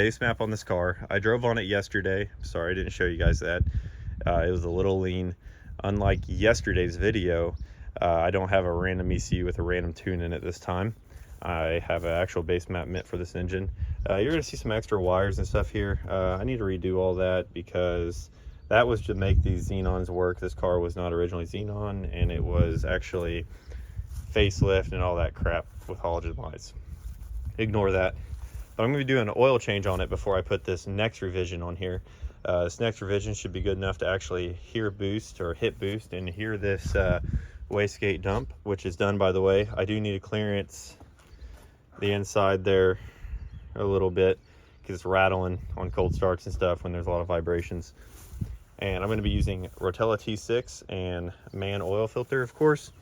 base map on this car. I drove on it yesterday. Sorry I didn't show you guys that. It was a little lean. Unlike yesterday's video, I don't have a random ECU with a random tune in it this time. I have an actual base map meant for this engine. You're going to see some extra wires and stuff here. I need to redo all that because that was to make these xenons work. This car was not originally xenon, and it was actually facelift and all that crap with halogen lights. Ignore that. But I'm going to be doing an oil change on it before I put this next revision on here. This next revision should be good enough to actually hear boost or hit boost and hear this wastegate dump, which is done, by the way. I do need to clearance the inside there a little bit because it's rattling on cold starts and stuff when there's a lot of vibrations. And I'm going to be using Rotella T6 and man oil filter, of course.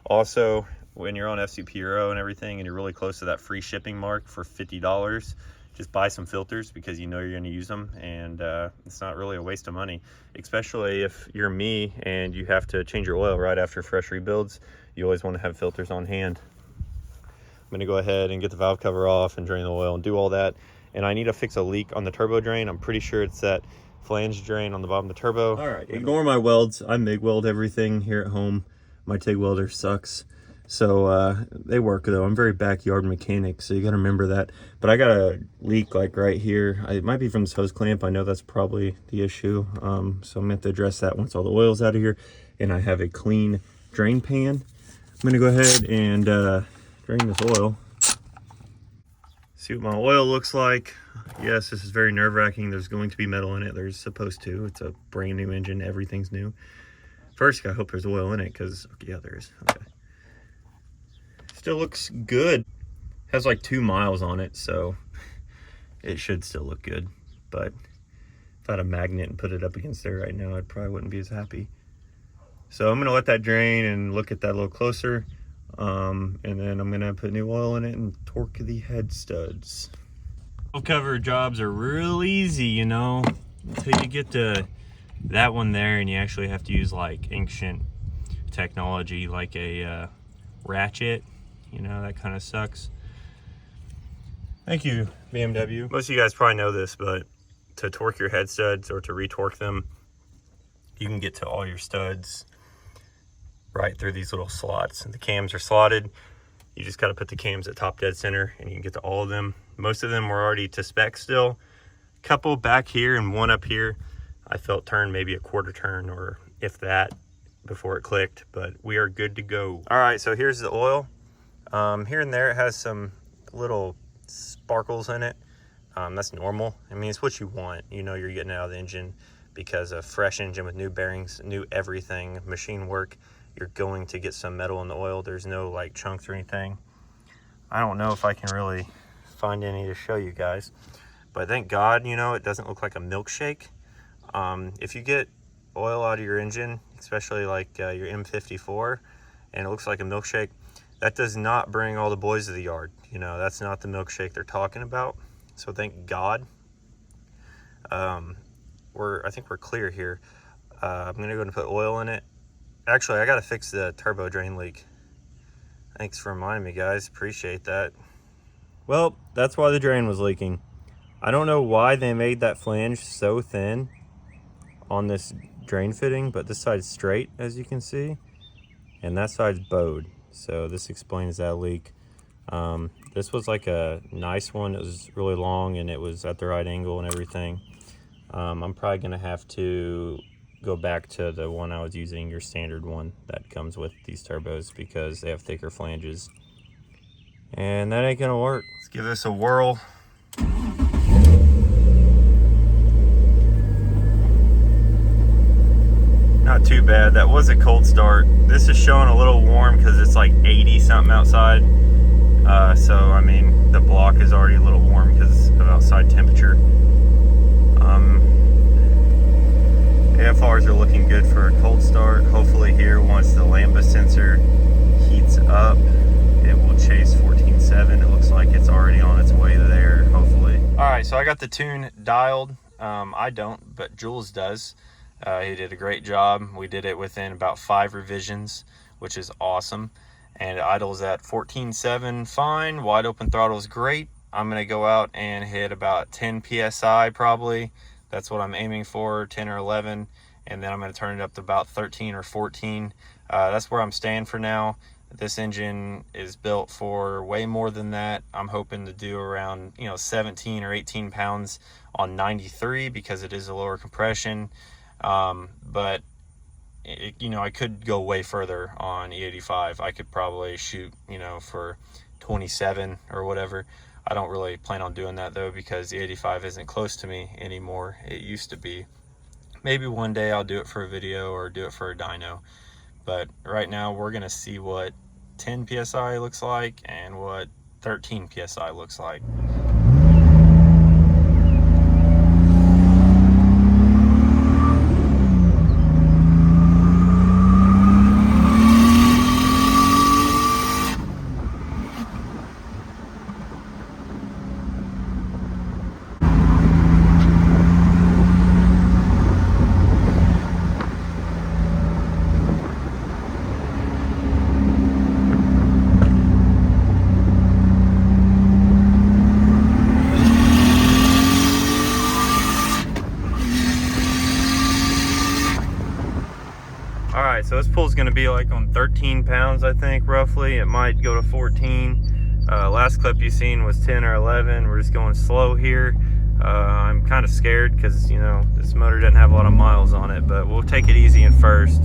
Also, when you're on FCPRO and everything and you're really close to that free shipping mark for $50, just buy some filters because you know you're going to use them, and it's not really a waste of money, especially if you're me and you have to change your oil right after fresh rebuilds. You always want to have filters on hand. I'm going to go ahead and get the valve cover off and drain the oil and do all that. And I need to fix a leak on the turbo drain. I'm pretty sure it's that flange drain on the bottom of the turbo. All right, ignore my welds. I MIG weld everything here at home. My TIG welder sucks. So they work though. I'm very backyard mechanic, so you got to remember that. But I got a leak like right here. It might be from this hose clamp. I know that's probably the issue. So I'm going to have to address that once all the oil's out of here. And I have a clean drain pan. I'm going to go ahead and drain this oil. See what my oil looks like. Yes, this is very nerve-wracking. There's going to be metal in it. There's supposed to. It's a brand new engine. Everything's new. First, I hope there's oil in it because, yeah, there is. Okay. Still looks good. Has like 2 miles on it, so it should still look good. But if I had a magnet and put it up against there right now, I probably wouldn't be as happy. So I'm gonna let that drain and look at that a little closer. And then I'm gonna put new oil in it and torque the head studs. Valve cover jobs are real easy, you know, until you get to that one there and you actually have to use like ancient technology, like a ratchet. You know, that kind of sucks. Thank you, BMW. Most of you guys probably know this, but to torque your head studs or to retorque them, you can get to all your studs right through these little slots. And the cams are slotted. You just got to put the cams at top dead center and you can get to all of them. Most of them were already to spec still. A couple back here and one up here I felt turned maybe a quarter turn or if that before it clicked, but we are good to go. All right, so here's the oil. Here and there it has some little sparkles in it. That's normal. I mean, it's what you want. You know you're getting out of the engine because a fresh engine with new bearings, new everything, machine work, you're going to get some metal in the oil. There's no like chunks or anything. I don't know if I can really find any to show you guys, but thank God, you know, it doesn't look like a milkshake. If you get oil out of your engine, especially like your M54, and it looks like a milkshake, that does not bring all the boys to the yard. You know, that's not the milkshake they're talking about. So thank God. I think we're clear here. I'm gonna go and put oil in it. Actually, I gotta fix the turbo drain leak. Thanks for reminding me, guys. Appreciate that. Well, that's why the drain was leaking. I don't know why they made that flange so thin on this drain fitting, but this side's straight, as you can see, and that side's bowed. So this explains that leak. This was like a nice one. It was really long and it was at the right angle and everything. I'm probably gonna have to go back to the one I was using, your standard one that comes with these turbos, because they have thicker flanges. And that ain't gonna work. Let's give this a whirl. Not too bad. That was a cold start. This is showing a little warm because it's like 80 something outside. So I mean, the block is already a little warm because of outside temperature. AFRs are looking good for a cold start. Hopefully here, once the lambda sensor heats up, it will chase 14.7. It looks like it's already on its way there, hopefully. All right, so I got the tune dialed. I don't, but Jules does. He did a great job. We did it within about 5 revisions, which is awesome. And it idles at 14.7 fine. Wide open throttle is great. I'm gonna go out and hit about 10 psi probably. That's what I'm aiming for, 10 or 11, and then I'm gonna turn it up to about 13 or 14. That's where I'm staying for now. This engine is built for way more than that. I'm hoping to do around 17 or 18 pounds on 93 because it is a lower compression, but I could go way further on E85. I could probably shoot for 27 or whatever. I don't really plan on doing that though, because the 85 isn't close to me anymore. It used to be. Maybe one day I'll do it for a video or do it for a dyno. But right now we're gonna see what 10 psi looks like and what 13 psi looks like. Alright, so this pull's going to be like on 13 pounds, I think, roughly. It might go to 14. Last clip you seen was 10 or 11. We're just going slow here. I'm kind of scared because, this motor doesn't have a lot of miles on it, but we'll take it easy in first.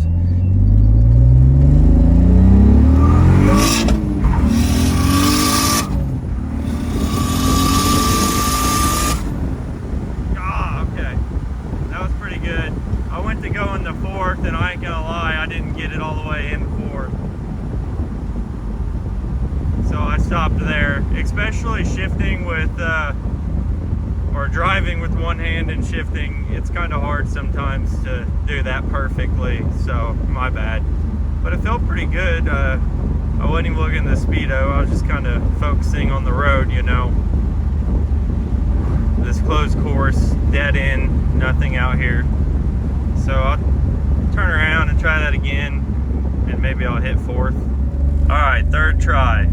To go in the fourth, and I ain't gonna lie, I didn't get it all the way in the fourth, so I stopped there. Especially shifting with or driving with one hand and shifting, it's kind of hard sometimes to do that perfectly, so my bad. But it felt pretty good. I wasn't even looking at the speedo, I was just kind of focusing on the road. This closed course, dead end, nothing out here. So I'll turn around and try that again, and maybe I'll hit fourth. All right, third try.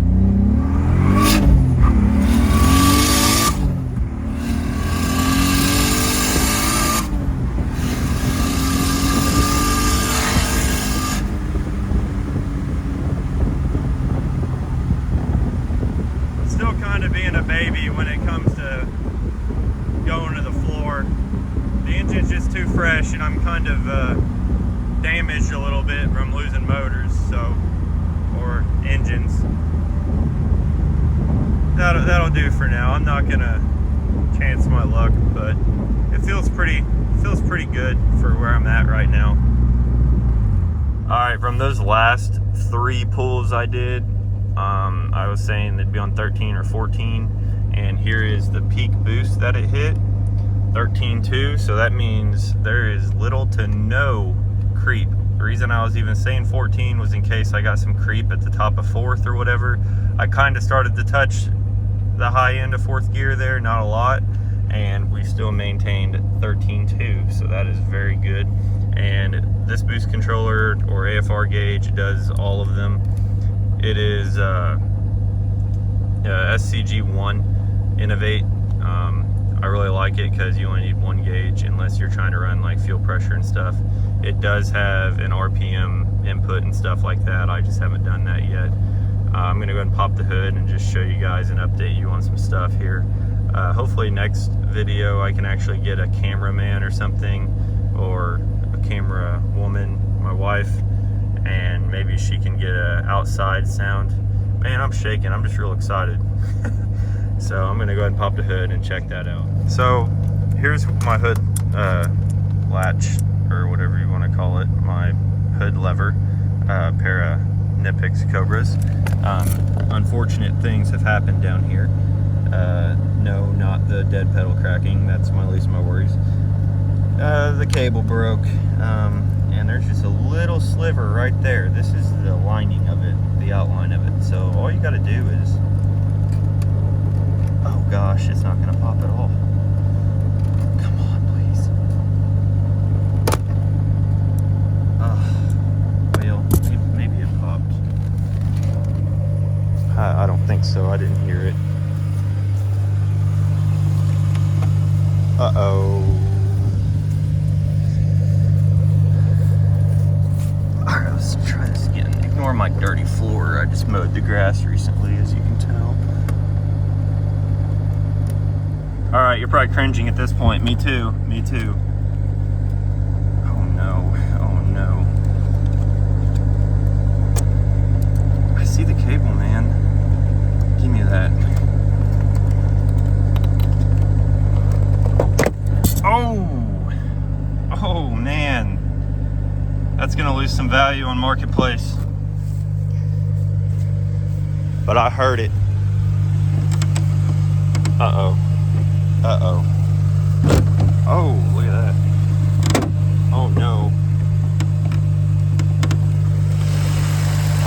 Still kind of being a baby when it comes to going to the floor. The engine's just too fresh, and I'm kind of damaged a little bit from losing motors, or engines. That'll do for now. I'm not gonna chance my luck, but it feels pretty good for where I'm at right now. All right, from those last 3 pulls I did, I was saying they'd be on 13 or 14, and here is the peak boost that it hit. 13.2, so that means there is little to no creep. The reason I was even saying 14 was in case I got some creep at the top of fourth or whatever. I kind of started to touch the high end of fourth gear there, not a lot, and we still maintained 13.2, so that is very good. And this boost controller or AFR gauge does all of them. It is SCG1 Innovate. I really like it because you only need 1 gauge unless you're trying to run like fuel pressure and stuff. It does have an RPM input and stuff like that. I just haven't done that yet. I'm gonna go ahead and pop the hood and just show you guys and update you on some stuff here. Hopefully next video I can actually get a cameraman or something, or a camera woman, my wife, and maybe she can get a outside sound. Man, I'm shaking, I'm just real excited. So I'm gonna go ahead and pop the hood and check that out. So here's my hood latch, or whatever you want to call it, my hood lever, pair of Nipix Cobras. Unfortunate things have happened down here. No, not the dead pedal cracking, that's my least of my worries. The cable broke, and there's just a little sliver right there. This is the lining of it, the outline of it. So all you gotta do is, oh gosh, it's not gonna pop at all. Come on, please. Well, maybe it popped. I don't think so, I didn't hear it. like dirty floor. I just mowed the grass recently, as you can tell. All right, you're probably cringing at this point. Me too, me too. Oh no, oh no. I see the cable, man. Give me that. Oh man. That's gonna lose some value on Marketplace. But I heard it. Uh-oh. Uh-oh. Oh, look at that. Oh no.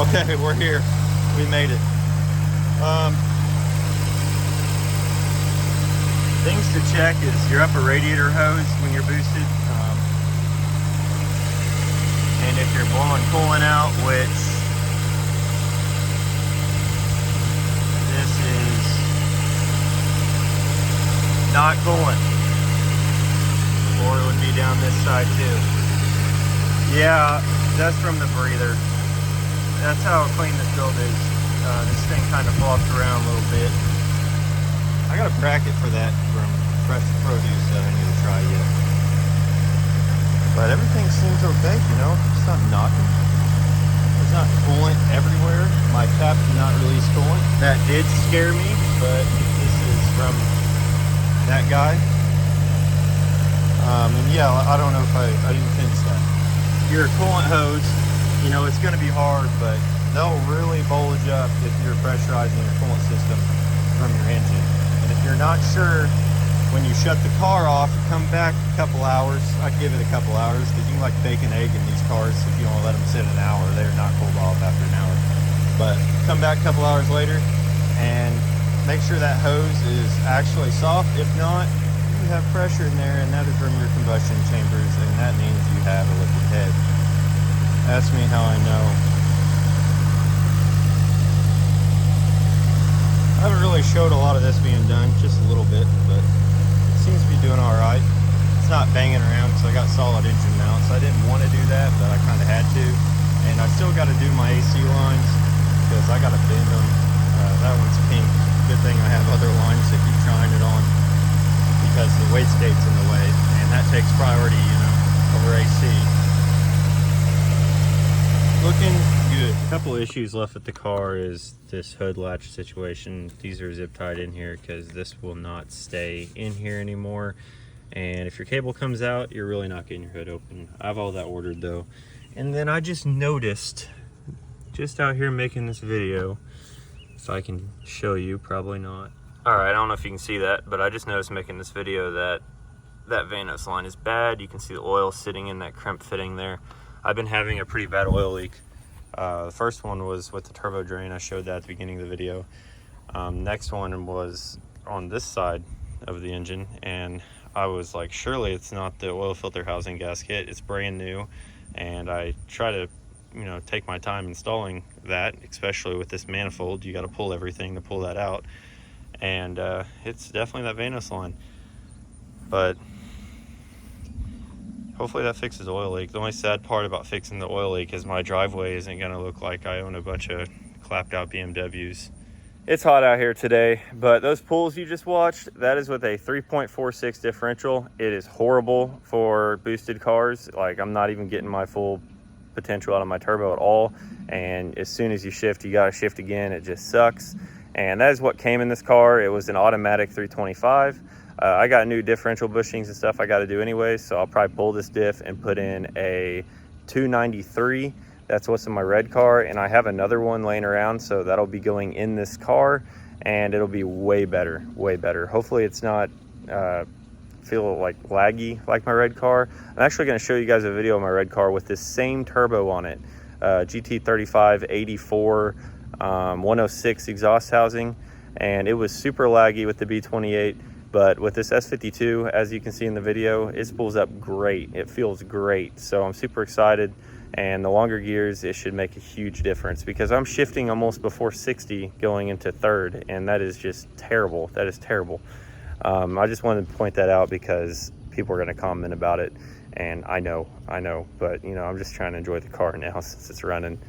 Okay, we're here. We made it. Things to check is your upper radiator hose when you're boosted. And if you're blowing coolant out, which this is not coolant, or it would be down this side too. Yeah, that's from the breather. That's how clean this build is. This thing kind of flops around a little bit. I got a bracket for that from Fresh Produce that I need to try yet. But everything seems okay, you know? It's not knocking. There's not coolant everywhere. My tap did not release coolant. That did scare me, but this is from that guy. And yeah, I don't know if I didn't finish that. Your coolant hose, you know, it's going to be hard, but they'll really bulge up if you're pressurizing your coolant system from your engine. And if you're not sure, when you shut the car off, come back a couple hours. I'd give it a couple hours because you can like bake an egg in these cars. If you don't let them sit an hour, they're not cooled off after an hour. But come back a couple hours later and make sure that hose is actually soft. If not, you have pressure in there, and that is from your combustion chambers, and that means you have a liquid head. Ask me how I know. I haven't really showed a lot of this being done, just a little bit, but it seems to be doing all right. It's not banging around because I got solid engine mounts. I didn't want to do that, but I kind of had to. And I still got to do my AC lines because I got to bend them. That one's pink. Good thing I have other lines to keep trying it on because the wastegate's in the way, and that takes priority, you know, over AC. Looking good. A couple issues left with the car is this hood latch situation. These are zip tied in here because this will not stay in here anymore. And if your cable comes out, you're really not getting your hood open. I have all that ordered though. And then I just noticed, just out here making this video, if I can show you, probably not. All right, I don't know if you can see that, but I just noticed making this video that that Vanos line is bad. You can see the oil sitting in that crimp fitting there. I've been having a pretty bad oil leak. The first one was with the turbo drain. I showed that at the beginning of the video. Next one was on this side of the engine, and I was like, surely it's not the oil filter housing gasket. It's brand new, and I try to, you know, take my time installing that, especially with this manifold. You got to pull everything to pull that out, and it's definitely that Vanos line. But hopefully that fixes the oil leak. The only sad part about fixing the oil leak is my driveway isn't going to look like I own a bunch of clapped out BMWs. It's hot out here today, but those pulls you just watched, that is with a 3.46 differential. It is horrible for boosted cars. Like, I'm not even getting my full potential out of my turbo at all. And as soon as you shift, you got to shift again. It just sucks. And that is what came in this car. It was an automatic 325. I got new differential bushings and stuff I got to do anyway, so I'll probably pull this diff and put in a 293. That's what's in my red car, and I have another one laying around, so that'll be going in this car, and it'll be way better, way better. Hopefully it's not feel like laggy like my red car. I'm actually going to show you guys a video of my red car with this same turbo on it, GT35 84 106 exhaust housing, and it was super laggy with the B28. But with this S52, as you can see in the video, it spools up great. It feels great. So I'm super excited. And the longer gears, it should make a huge difference because I'm shifting almost before 60 going into third. And that is just terrible. That is terrible. I just wanted to point that out because people are going to comment about it. And I know. But, you know, I'm just trying to enjoy the car now since it's running.